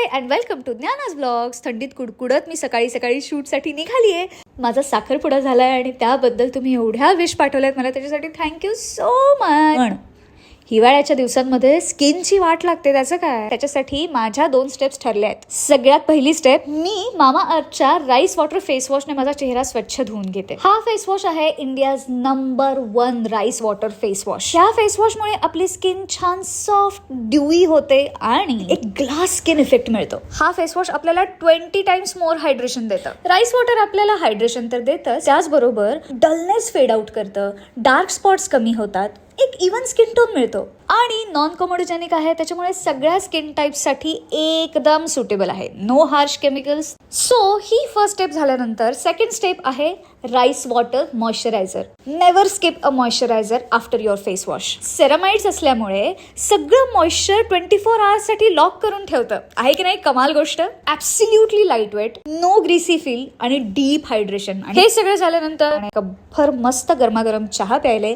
High and welcome to Gyana's blogs. थंडीत कुडकुडत मी सकाळी शूटसाठी निघालीये. माझा साखरपुडा झालाय आणि त्याबद्दल तुम्ही एवढ्या विश पाठवल्यात मला, त्याच्यासाठी थँक्यू सो मच. हिवाळ्याच्या दिवसांमध्ये स्किनची वाट लागते, त्याचं काय? त्याच्यासाठी माझ्या 2 स्टेप्स ठरल्या आहेत. सगळ्यात पहिली स्टेप, मी मामा अर्थच्या राईस वॉटर फेस वॉशने माझा चेहरा स्वच्छ धुवून घेते. हा फेस वॉश आहे India's number 1 rice water face wash. ह्या फेस वॉशमुळे आपली स्किन छान सॉफ्ट ड्यूई होते आणि एक ग्लास स्किन इफेक्ट मिळतो. हा फेस वॉश आपल्याला 20 टाइम्स मोर हायड्रेशन देतं. राईस वॉटर आपल्याला हायड्रेशन तर देतं, त्याचबरोबर डलनेस फेड आउट करतं, डार्क स्पॉट्स कमी होतात, एक इव्हन स्किन टोन मिळतो आणि नॉन कमोडोजेनिक आहे, त्याच्यामुळे सगळ्या स्किन टाईप्ससाठी एकदम सुटेबल आहे. No harsh chemicals. सो ही फर्स्ट स्टेप झाल्यानंतर सेकंड स्टेप आहे rice water moisturiser. Never skip a moisturiser after your face wash. Ceramides असल्यामुळे सगळं मॉइश्चर 24 आवर्स साठी लॉक करून ठेवतं. आहे की नाही कमाल गोष्ट? Absolutely lightweight, no greasy feel आणि डीप हायड्रेशन. हे सगळं झाल्यानंतर कपभर मस्त गरमागरम चहा प्यायले